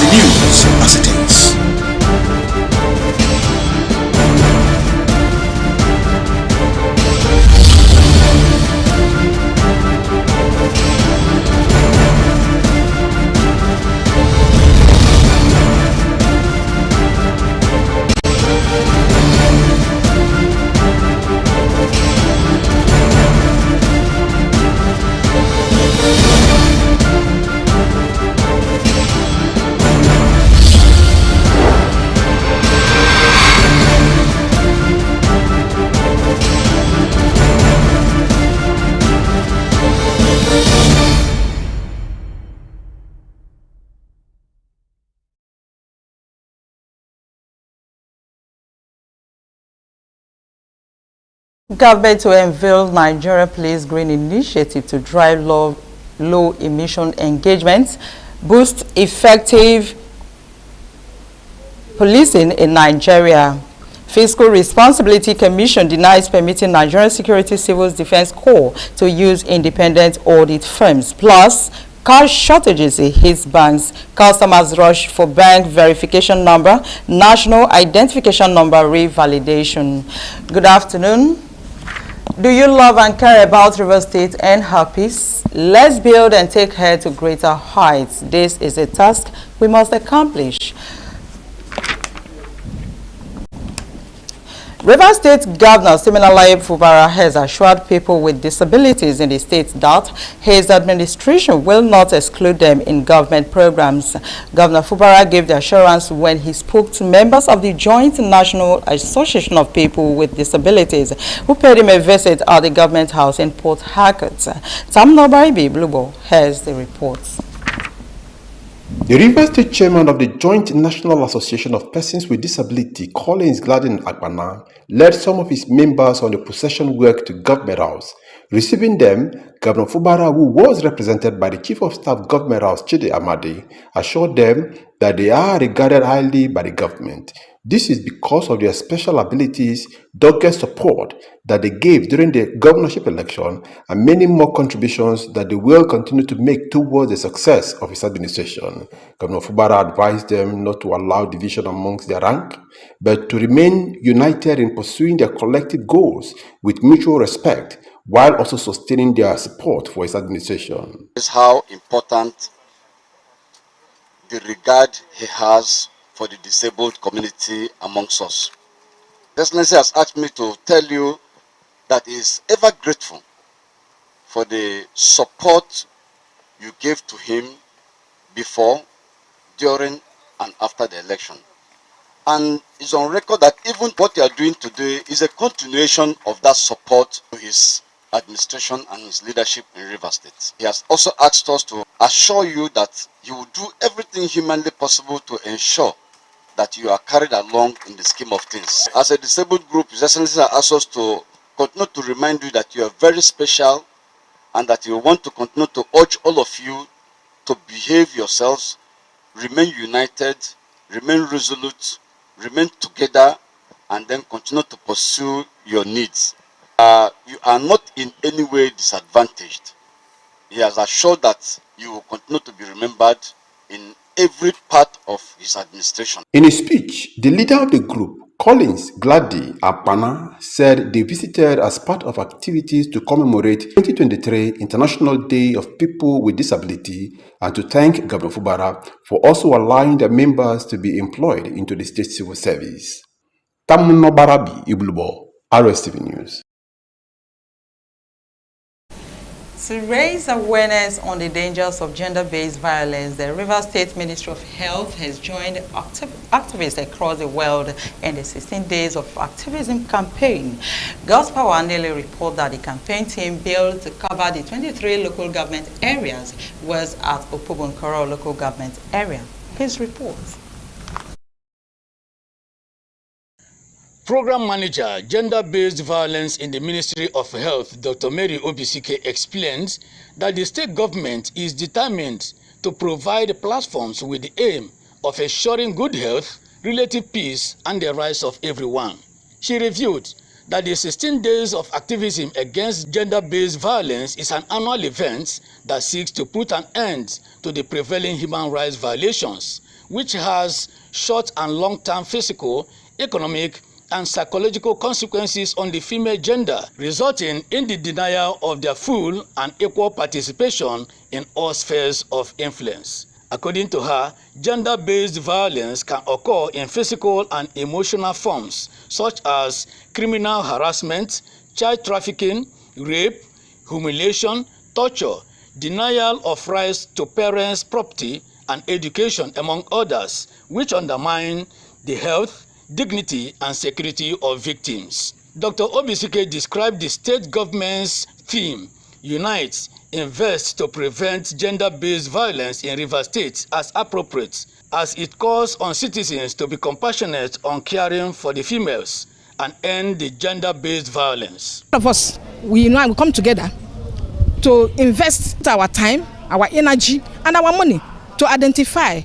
the news as it is. Government to unveil Nigeria Place Green Initiative to drive low emission engagements, boost effective policing in Nigeria. Fiscal Responsibility Commission denies permitting Nigerian Security Civil Defense Corps to use independent audit firms. Plus, cash shortages hit banks. Customers rush for bank verification number, national identification number revalidation. Good afternoon. Do you love and care about River State and her peace? Let's build and take her to greater heights. This is a task we must accomplish. River State Governor Siminalayi Fubara has assured people with disabilities in the state that his administration will not exclude them in government programs. Governor Fubara gave the assurance when he spoke to members of the Joint National Association of People with Disabilities who paid him a visit at the government house in Port Harcourt. Sam Nobaibi Blubo has the reports. The River State Chairman of the Joint National Association of Persons with Disability, Collins Gladden Akbana, led some of his members on the procession work to Government House. Receiving them, Governor Fubara, who was represented by the Chief of Staff Government House, Chidi Amadi, assured them that they are regarded highly by the government. This is because of their special abilities, dogged support that they gave during the governorship election, and many more contributions that they will continue to make towards the success of his administration. Governor Fubara advised them not to allow division amongst their rank, but to remain united in pursuing their collective goals with mutual respect, while also sustaining their support for his administration. This is how important the regard he has for the disabled community amongst us. His Excellency has asked me to tell you that he is ever grateful for the support you gave to him before, during, and after the election. And it's on record that even what you are doing today is a continuation of that support to his administration and his leadership in River State. He has also asked us to assure you that he will do everything humanly possible to ensure that you are carried along in the scheme of things. As a disabled group, His Excellency has asked us to continue to remind you that you are very special and that you want to continue to urge all of you to behave yourselves, remain united, remain resolute, remain together, and then continue to pursue your needs. You are not in any way disadvantaged. He has assured that you will continue to be remembered in every part of his administration. In a speech, the leader of the group, Collins Gladden Akbana, said they visited as part of activities to commemorate 2023 International Day of People with Disability and to thank Governor Fubara for also allowing their members to be employed into the state civil service. Tamuno Barabi Iblubo, Rstv News. To raise awareness on the dangers of gender-based violence, the River State Ministry of Health has joined activists across the world in the 16 Days of Activism campaign. Gospel Wanele report that the campaign team built to cover the 23 local government areas was at Opobonkoro local government area. His report. Program Manager, Gender-Based Violence in the Ministry of Health, Dr. Mary Obisike, explains that the state government is determined to provide platforms with the aim of ensuring good health, relative peace, and the rights of everyone. She reviewed that the 16 Days of Activism Against Gender-Based Violence is an annual event that seeks to put an end to the prevailing human rights violations, which has short and long-term physical, economic, and psychological consequences on the female gender, resulting in the denial of their full and equal participation in all spheres of influence. According to her, gender-based violence can occur in physical and emotional forms, such as criminal harassment, child trafficking, rape, humiliation, torture, denial of rights to parents' property, and education, among others, which undermine the health, dignity, and security of victims. Dr. Obisike described the state government's theme, Unite, Invest to Prevent Gender-Based Violence in Rivers State as appropriate, as it calls on citizens to be compassionate on caring for the females and end the gender-based violence. All of us, we come together to invest our time, our energy, and our money to identify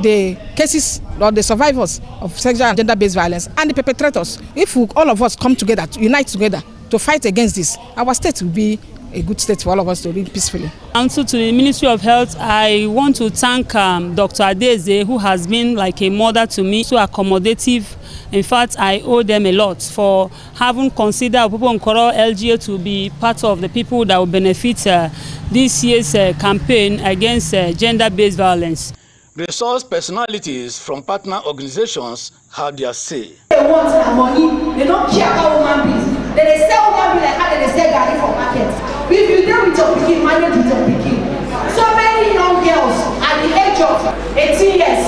the cases or the survivors of sexual and gender-based violence and the perpetrators. If all of us come together, to unite together to fight against this, our state will be a good state for all of us to live peacefully. Answer to the Ministry of Health, I want to thank Dr. Adeze, who has been like a mother to me, so accommodative. In fact, I owe them a lot for having considered people in Nkoro LGA to be part of the people that will benefit this year's campaign against gender-based violence. Resource personalities from partner organizations had their say. They want their money, they don't care about human beings. They sell human beings like how they sell garri for market. If you deal with your pikin, manage with your pikin. So many young girls at the age of 18 years,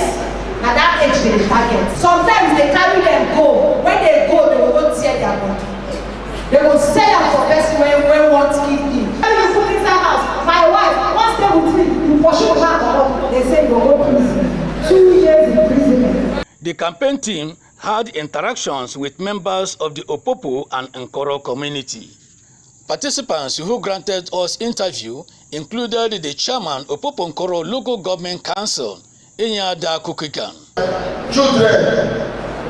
at that age they target. Sometimes they carry them go. When they go, they will go tear their body. They will sell them for person when one kidney. When you put inside house, my wife, once they will drink, you pursue her, they say you go prison. 2 years in prison. The campaign team had interactions with members of the Opopo and Nkoro community. Participants who granted us interview included the chairman of Opopo Nkoro Local Government Council, Inyada Kukikan. Children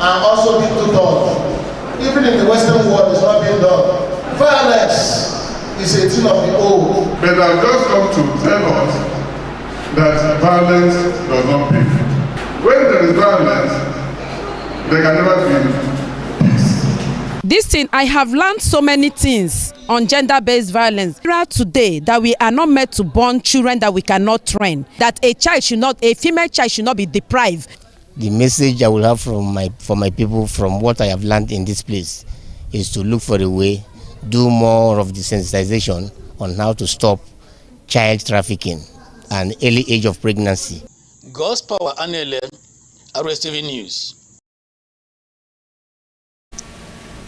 are also being tutored. Even in the Western world, it's not being done. Violence is a thing of the old. But I've just come to tell us that violence does not pay. When there is violence, there can never be peace. This thing, I have learned so many things on gender-based violence. Today, that we are not meant to born children that we cannot train. That a female child should not be deprived. The message I will have for my people from what I have learned in this place is to look for a way, do more of the sensitization on how to stop child trafficking and early age of pregnancy. God's Power Anele, Rstv News.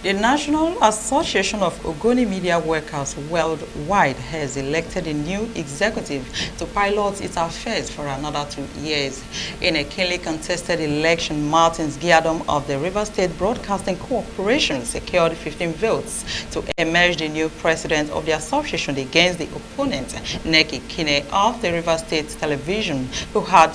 The National Association of Ogoni Media Workers Worldwide has elected a new executive to pilot its affairs for another 2 years. In a keenly contested election, Martins Giadom of the Rivers State Broadcasting Corporation secured 15 votes to emerge the new president of the association against the opponent, Neki Kine of the Rivers State Television, who had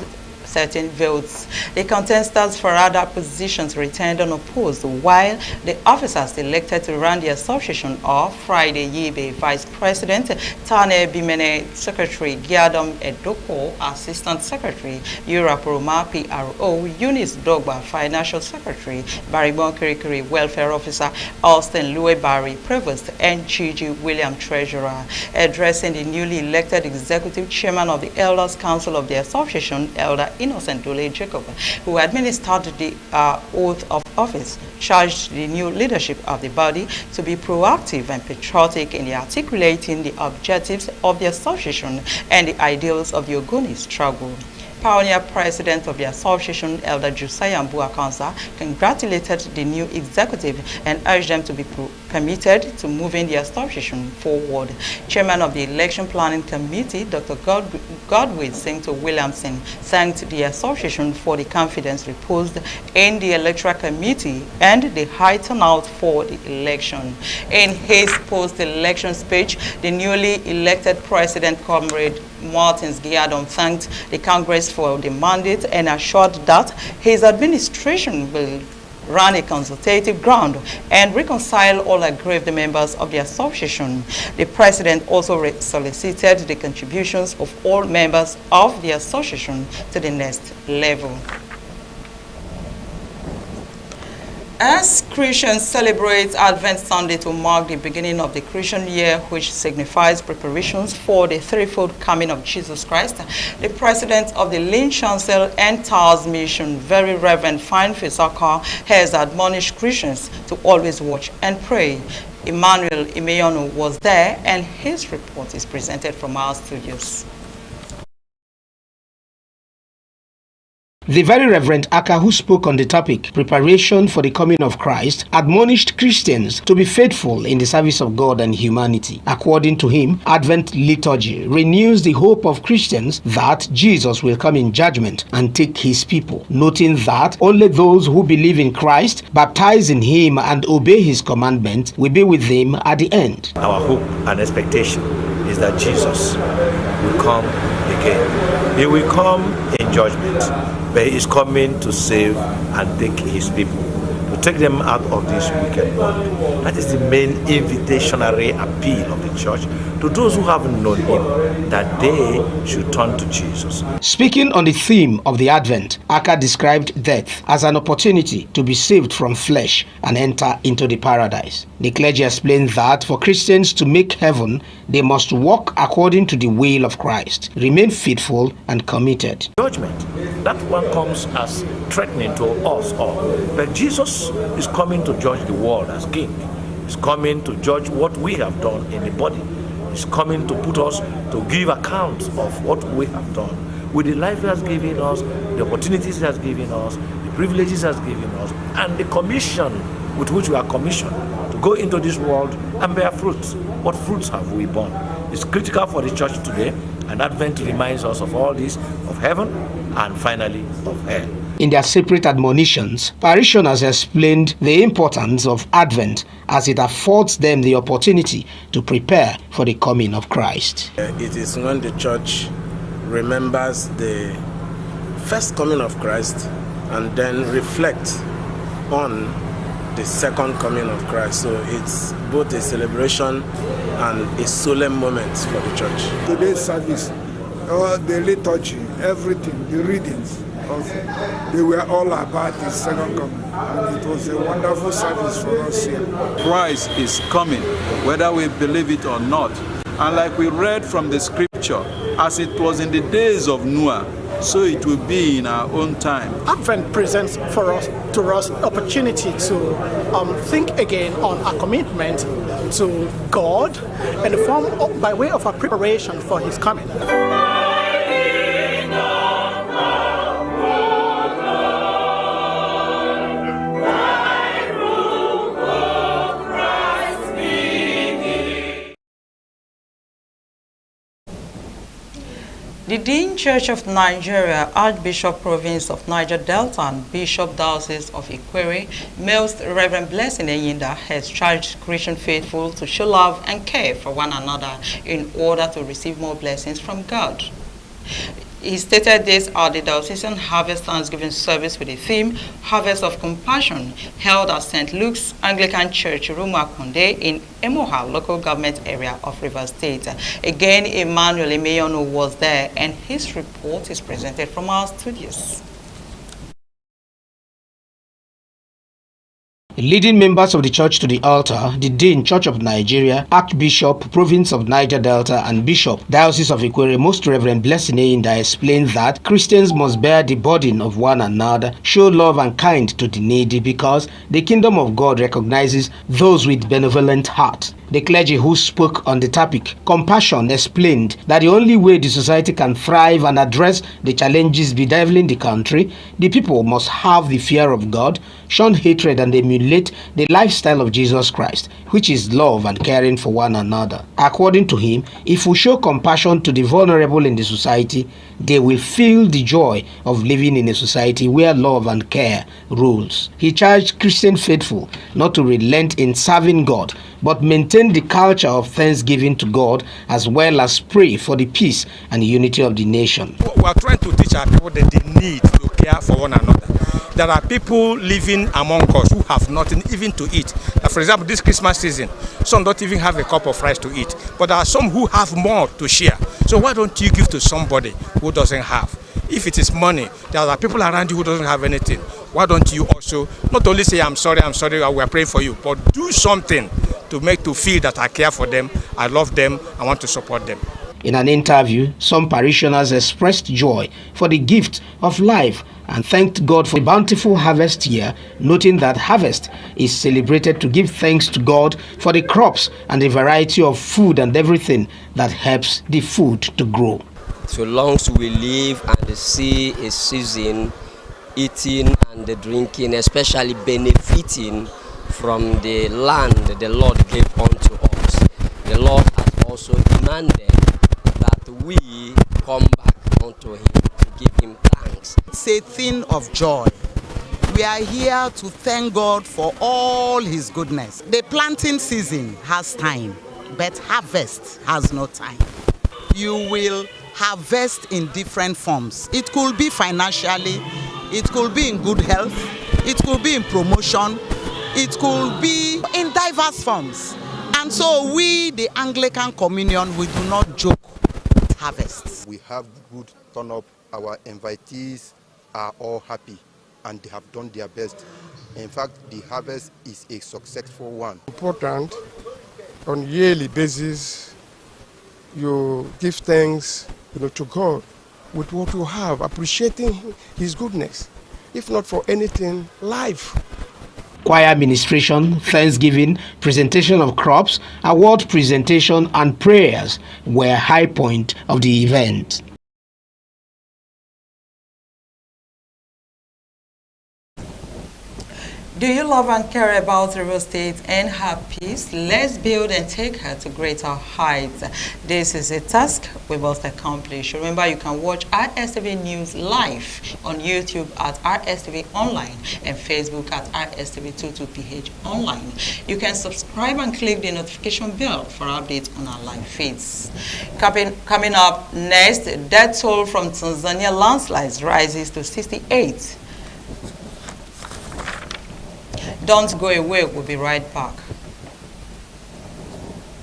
13 votes. The contestants for other positions returned unopposed, while the officers elected to run the association are Friday Yibe, Vice President, Tane Bimene, Secretary Giadom Edoko, Assistant Secretary, Europe Roma, PRO, Eunice Dogba, Financial Secretary, Baribon Kirikiri, Welfare Officer, Austin Louis Barry, Provost, and Chiji William, Treasurer. Addressing the newly elected Executive Chairman of the Elders Council of the Association, Elder Innocent Dole Jacob, who administered the oath of office, charged the new leadership of the body to be proactive and patriotic in articulating the objectives of the association and the ideals of the Ogoni struggle. Pioneer President of the Association, Elder Josiah Mbuakansa, congratulated the new executive and urged them to be permitted to moving the association forward. Chairman of the Election Planning Committee, Dr. Godwin Singto Williamson, thanked the association for the confidence reposed in the Electoral Committee and the high turnout for the election. In his post-election speech, the newly elected President, Comrade Martins Giadom, thanked the Congress for the mandate and assured that his administration will run a consultative ground and reconcile all aggrieved members of the association. The president also solicited the contributions of all members of the association to the next level. As Christians celebrate Advent Sunday to mark the beginning of the Christian year, which signifies preparations for the threefold coming of Jesus Christ, the president of the Lynn Chancel and Tars Mission, Very Reverend Fine Fisaka, has admonished Christians to always watch and pray. Emmanuel Imeyono was there, and his report is presented from our studios. The Very Reverend Aka, who spoke on the topic, preparation for the coming of Christ, admonished Christians to be faithful in the service of God and humanity. According to him, Advent liturgy renews the hope of Christians that Jesus will come in judgment and take his people, noting that only those who believe in Christ, baptize in him and obey his commandments will be with him at the end. Our hope and expectation is that Jesus will come again. He will come in judgment, but he is coming to save and take his people, to take them out of this wicked world. That is the main invitationary appeal of the church to those who haven't known him, that they should turn to Jesus. Speaking on the theme of the Advent, Aka described death as an opportunity to be saved from flesh and enter into the paradise. The clergy explained that for Christians to make heaven, they must walk according to the will of Christ, remain faithful and committed. Judgment, that one comes as threatening to us all. But Jesus is coming to judge the world as king. He's coming to judge what we have done in the body. He's coming to put us to give account of what we have done. With the life he has given us, the opportunities he has given us, the privileges he has given us, and the commission with which we are commissioned to go into this world and bear fruits. What fruits have we borne? It's critical for the church today, and Advent reminds us of all this, of heaven and finally of hell. In their separate admonitions, parishioners explained the importance of Advent as it affords them the opportunity to prepare for the coming of Christ. It is when the church remembers the first coming of Christ and then reflects on the second coming of Christ. So it's both a celebration and a solemn moment for the church. Today's service, the liturgy, everything, the readings, they were all about the second coming, and it was a wonderful service for us here. Christ is coming, whether we believe it or not. And like we read from the scripture, as it was in the days of Noah, so it will be in our own time. Advent presents to us opportunity to think again on our commitment to God and by way of our preparation for his coming. The Dean Church of Nigeria, Archbishop Province of Niger Delta and Bishop Diocese of Ikwere, Most Reverend Blessing Enyinda, has charged Christian faithful to show love and care for one another in order to receive more blessings from God. He stated this at the Diocesan Harvest Thanksgiving service with the theme Harvest of Compassion, held at St. Luke's Anglican Church, Rumakonde, in Emoha local government area of Rivers State. Again, Emmanuel Imeyono was there, and his report is presented from our studios. Leading members of the church to the altar, the Dean Church of Nigeria, Archbishop, Province of Niger Delta, and Bishop, Diocese of Ikwere, Most Reverend Blessing Enyinda, explained that Christians must bear the burden of one another, show love and kind to the needy, because the kingdom of God recognizes those with benevolent heart. The clergy who spoke on the topic, Compassion, explained that the only way the society can thrive and address the challenges bedeviling the country, the people must have the fear of God, shun hatred, and emulate the lifestyle of Jesus Christ, which is love and caring for one another. According to him, if we show compassion to the vulnerable in the society, they will feel the joy of living in a society where love and care rules. He charged Christian faithful not to relent in serving God, but maintain the culture of thanksgiving to God, as well as pray for the peace and unity of the nation. We are trying to teach our people that they need to care for one another. There are people living among us who have nothing even to eat. For example, this Christmas season, some don't even have a cup of rice to eat, but there are some who have more to share. So why don't you give to somebody who doesn't have? If it is money, there are people around you who doesn't have anything. Why don't you also not only say, I'm sorry, we are praying for you, but do something to feel that I care for them, I love them, I want to support them. In an interview, some parishioners expressed joy for the gift of life and thanked God for the bountiful harvest year, noting that harvest is celebrated to give thanks to God for the crops and the variety of food and everything that helps the food to grow. So long as we live and see a season, eating and drinking, especially benefiting from the land the Lord gave unto us, the Lord has also demanded that we come back unto Him to give Him thanks. It's a thing of joy. We are here to thank God for all His goodness. The planting season has time, but harvest has no time. You will harvest in different forms. It could be financially, it could be in good health, it could be in promotion, it could be in diverse forms. And so we, the Anglican Communion, we do not joke with harvests. We have good turn up. Our invitees are all happy and they have done their best. In fact, the harvest is a successful one. Important on yearly basis, you give thanks to God with what you have, appreciating His goodness. If not for anything, life. Choir administration, thanksgiving, presentation of crops, award presentation and prayers were high point of the event. Do you love and care about real estate and her peace? Let's build and take her to greater heights. This is a task we must accomplish. Remember, you can watch Rstv News live on YouTube at Rstv Online and Facebook at Rstv22PH Online. You can subscribe and click the notification bell for updates on our live feeds. Coming up next, death toll from Tanzania landslides rises to 68. Don't go away, we'll be right back.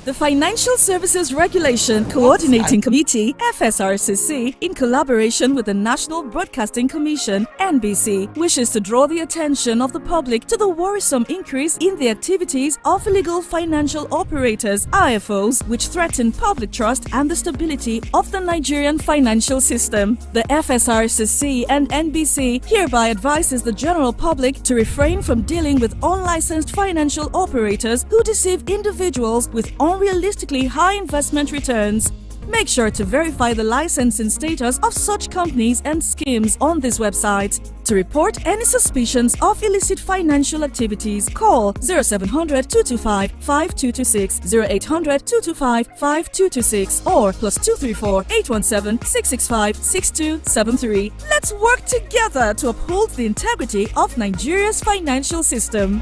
The Financial Services Regulation Coordinating Committee, FSRCC, in collaboration with the National Broadcasting Commission, NBC, wishes to draw the attention of the public to the worrisome increase in the activities of illegal financial operators, IFOs, which threaten public trust and the stability of the Nigerian financial system. The FSRCC and NBC hereby advises the general public to refrain from dealing with unlicensed financial operators who deceive individuals with unrealistically high investment returns. Make sure to verify the licensing status of such companies and schemes on this website. To report any suspicions of illicit financial activities, call 0700 225 5226, 0800 225 5226, or +234 817 665 6273. Let's work together to uphold the integrity of Nigeria's financial system.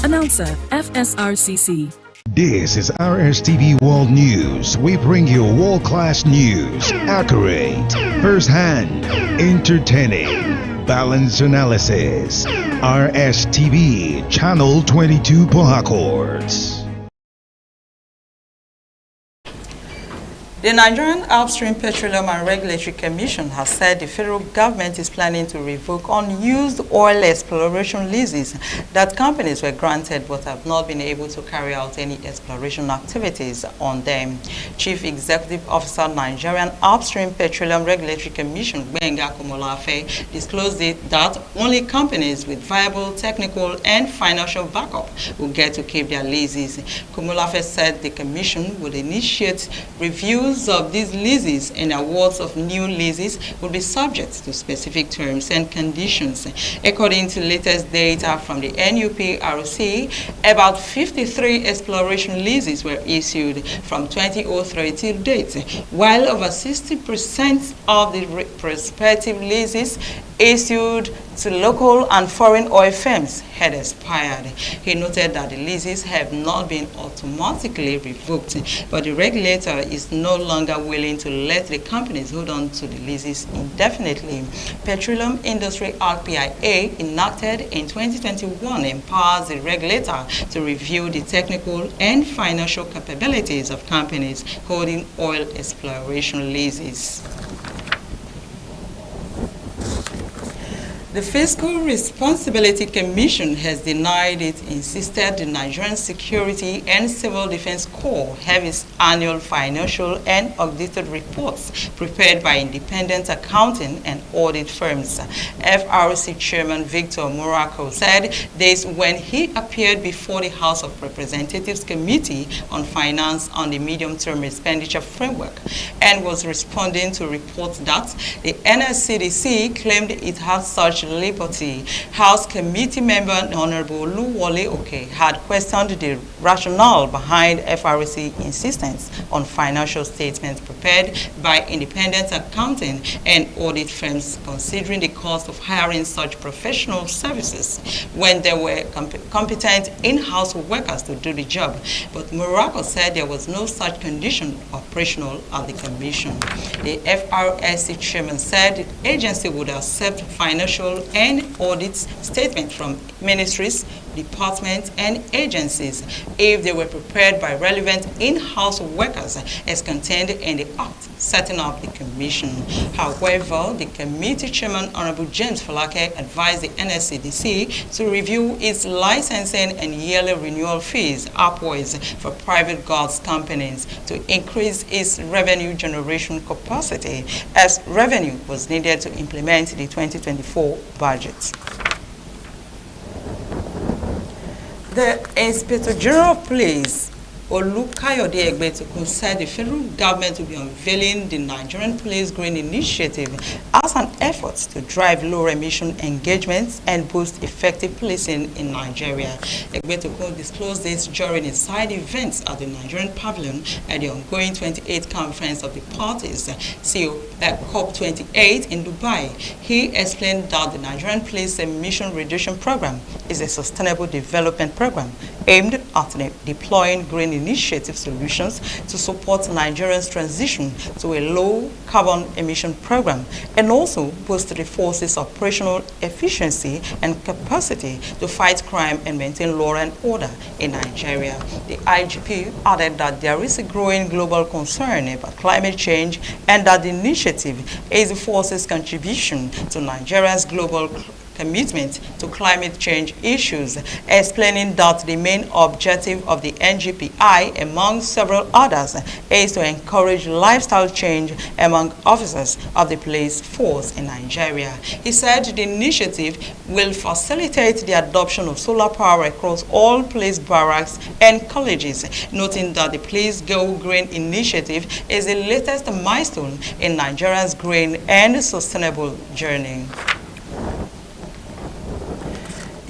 Announcer, FSRCC. This is Rstv World News. We bring you world-class news, accurate, first-hand, entertaining, balanced analysis. Rstv, Channel 22 Port Harcourt. The Nigerian Upstream Petroleum and Regulatory Commission has said the federal government is planning to revoke unused oil exploration leases that companies were granted but have not been able to carry out any exploration activities on them. Chief Executive Officer, Nigerian Upstream Petroleum Regulatory Commission, Gbenga Komolafe, disclosed that only companies with viable technical and financial backup will get to keep their leases. Komolafe said the commission will initiate reviews of these leases and awards of new leases will be subject to specific terms and conditions. According to latest data from the NUPRC, about 53 exploration leases were issued from 2003 till date, while over 60% of the prospective leases issued to local and foreign oil firms had expired. He noted that the leases have not been automatically revoked, but the regulator is no longer willing to let the companies hold on to the leases indefinitely. Petroleum Industry Act (PIA) enacted in 2021 empowers the regulator to review the technical and financial capabilities of companies holding oil exploration leases. The Fiscal Responsibility Commission has denied it, insisted the Nigerian Security and Civil Defense Corps have its annual financial and audited reports prepared by independent accounting and audit firms. FRC Chairman Victor Morocco said this when he appeared before the House of Representatives Committee on Finance on the Medium-Term Expenditure Framework and was responding to reports that the NSCDC claimed it had such liberty. House Committee member Honorable Oluwole Oke had questioned the rationale behind FRC insistence on financial statements prepared by independent accounting and audit firms, considering the cost of hiring such professional services when there were competent in-house workers to do the job. But Morocco said there was no such condition operational at the commission. The FRSC chairman said the agency would accept financial and audit statements from ministries, departments, and agencies if they were prepared by relevant in-house workers as contained in the act setting up the commission. However, the committee chairman, Honorable James Falake, advised the NSCDC to review its licensing and yearly renewal fees upwards for private goods companies to increase its revenue generation capacity, as revenue was needed to implement the 2024 budget. The Inspector General of Police, Olukayode Egbetukun, said the federal government will be unveiling the Nigerian Police Green Initiative as an effort to drive low-emission engagements and boost effective policing in Nigeria. Egbetukun disclosed this during a side event at the Nigerian Pavilion at the ongoing 28th Conference of the Parties, COP28 in Dubai. He explained that the Nigerian Police Emission Reduction Program is a sustainable development program aimed at deploying green initiative solutions to support Nigeria's transition to a low-carbon emission program and also boost the force's operational efficiency and capacity to fight crime and maintain law and order in Nigeria. The IGP added that there is a growing global concern about climate change and that the initiative is the force's contribution to Nigeria's global commitment to climate change issues, explaining that the main objective of the NGPI, among several others, is to encourage lifestyle change among officers of the police force in Nigeria. He said the initiative will facilitate the adoption of solar power across all police barracks and colleges, noting that the Police Go Green initiative is the latest milestone in Nigeria's green and sustainable journey.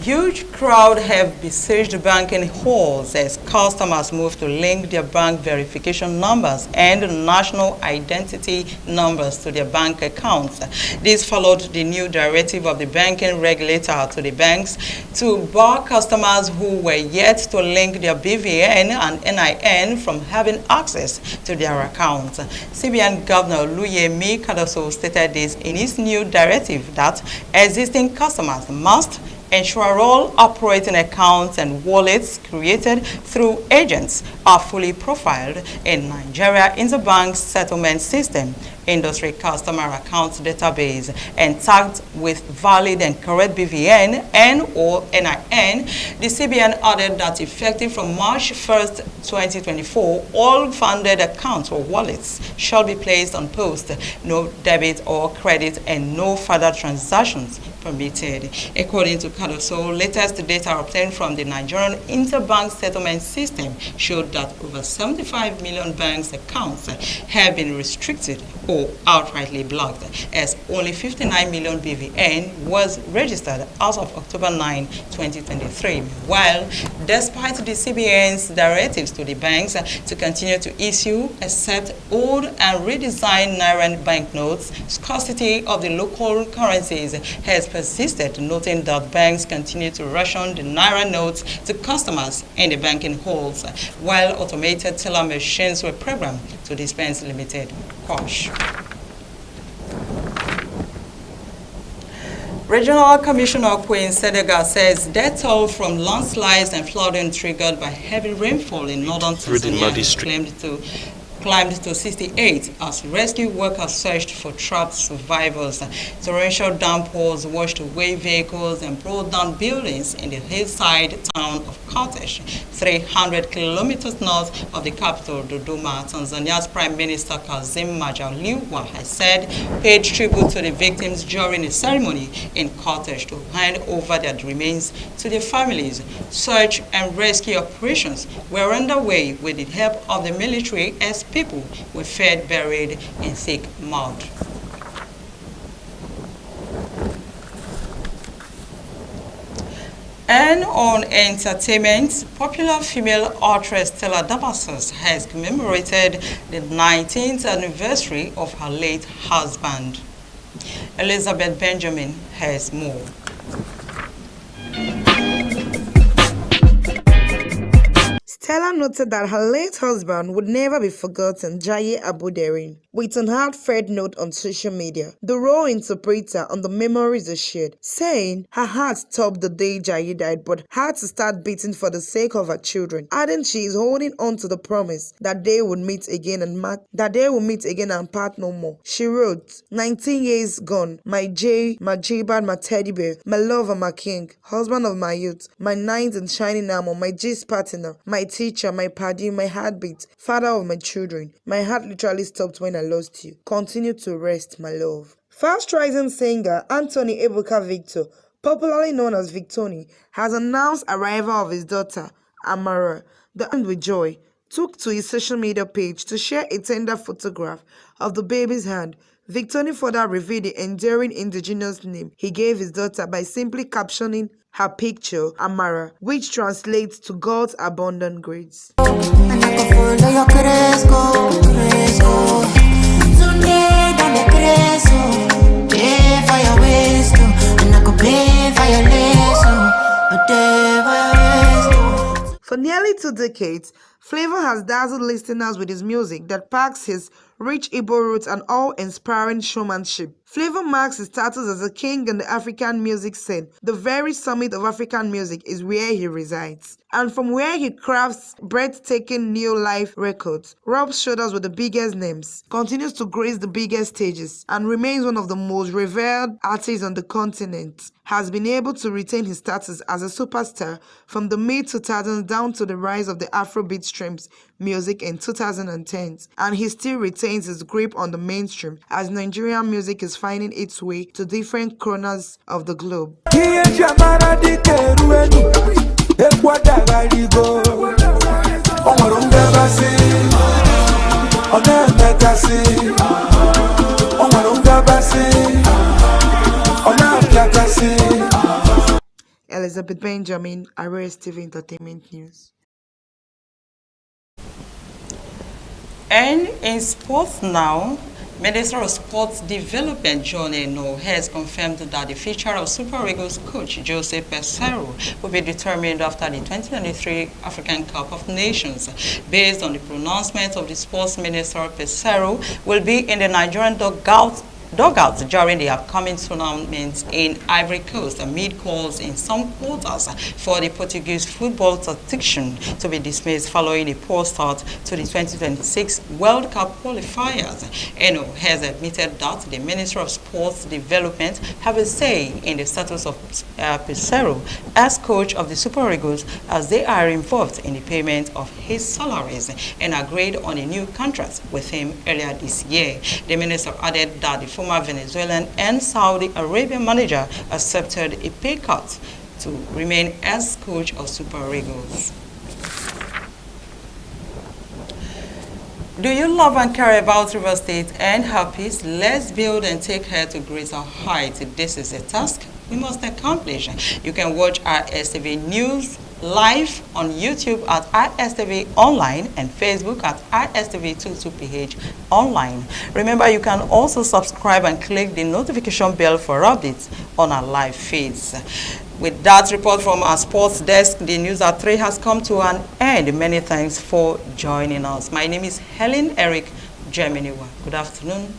Huge crowd have besieged banking halls as customers move to link their bank verification numbers and national identity numbers to their bank accounts. This followed the new directive of the banking regulator to the banks to bar customers who were yet to link their BVN and NIN from having access to their accounts. CBN Governor Oluyemi Kadoso stated this in his new directive that existing customers must ensure all operating accounts and wallets created through agents are fully profiled in Nigeria Interbank Settlement System Industry Customer Accounts Database and tagged with valid and correct BVN and or NIN. The CBN added that effective from March 1st, 2024, all funded accounts or wallets shall be placed on post, no debit or credit, and no further transactions permitted. According to Kadoso, latest data obtained from the Nigerian Interbank Settlement System showed that over 75 million banks' accounts have been restricted or outrightly blocked, as only 59 million BVN was registered as of October 9, 2023. While, despite the CBN's directives to the banks to continue to issue, accept old and redesigned Naira banknotes, scarcity of the local currencies has persisted, noting that banks continue to ration the Naira notes to customers in the banking halls, while automated teller machines were programmed to dispense limited cash. Regional Commissioner Queen Sedega says death toll from landslides and flooding triggered by heavy rainfall in northern Tanzania claimed to climbed to 68 as rescue workers searched for trapped survivors. Torrential downpours washed away vehicles and brought down buildings in the hillside town of Kartesh, 300 kilometers north of the capital, Dodoma. Tanzania's Prime Minister Kazim Majaliwa has said paid tribute to the victims during a ceremony in Kartesh to hand over their remains to their families. Search and rescue operations were underway with the help of the military as people were found buried in thick mud. And on entertainment, popular female actress Stella Damasus has commemorated the 19th anniversary of her late husband. Elizabeth Benjamin has more. Stella noted that her late husband would never be forgotten, Jaye Aboderin, with an heartfelt note on social media. The role interpreter on the memories is shared, saying her heart stopped the day Jaye died but had to start beating for the sake of her children, adding she is holding on to the promise that they would meet again and part no more. She wrote, 19 years gone, my Jay, my J-Bad, my teddy bear, my lover, my king, husband of my youth, my knight in shining armor, my G's partner, my teacher, my paddy, my heartbeat, father of my children. My heart literally stopped when I lost you. Continue to rest, my love. Fast-rising singer Anthony Ebuka Victor, popularly known as Victoni, has announced arrival of his daughter, Amara. The end with joy took to his social media page to share a tender photograph of the baby's hand. Victoni further revealed the enduring indigenous name he gave his daughter by simply captioning her picture, Amara, which translates to God's abundant grace. For nearly 2 decades, Flavour has dazzled listeners with his music that packs his rich Igbo roots and awe-inspiring showmanship. Flavour marks his status as a king in the African music scene. The very summit of African music is where he resides. And from where he crafts breathtaking new life records, rubs shoulders with the biggest names, continues to grace the biggest stages, and remains one of the most revered artists on the continent, has been able to retain his status as a superstar from the mid-2000s down to the rise of the Afrobeat streams music in 2010s, and he still retains his grip on the mainstream as Nigerian music is finding its way to different corners of the globe. Elizabeth Benjamin, Rstv Entertainment News. And in sports now, Minister of Sports Development John Eno has confirmed that the future of Super Eagles coach Jose Peseiro will be determined after the 2023 African Cup of Nations. Based on the pronouncement of the sports minister, Peseiro will be in the Nigerian dugouts during the upcoming tournament in Ivory Coast amid calls in some quarters for the Portuguese football tactician to be dismissed following a poor start to the 2026 World Cup qualifiers. Eno has admitted that the Minister of Sports Development have a say in the status of Peseiro as coach of the Super Eagles, as they are involved in the payment of his salaries and agreed on a new contract with him earlier this year. The minister added that the former Venezuelan and Saudi Arabian manager accepted a pay cut to remain as coach of Super Eagles. Do you love and care about River State and her peace? Let's build and take her to greater heights. This is a task we must accomplish. You can watch Rstv News live on YouTube at Rstv Online and Facebook at Rstv22PH Online. Remember, you can also subscribe and click the notification bell for updates on our live feeds. With that report from our sports desk, the news at 3 has come to an end. Many thanks for joining us. My name is Helen Eric Geminiwa. Good afternoon.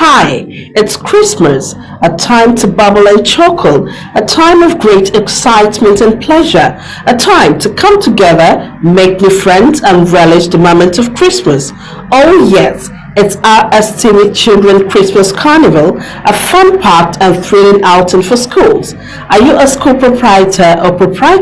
Hi, it's Christmas, a time to bubble and chuckle, a time of great excitement and pleasure, a time to come together, make new friends and relish the moment of Christmas. Oh yes, it's Rstv Children Christmas Carnival, a fun-packed and thrilling outing for schools. Are you a school proprietor or proprietor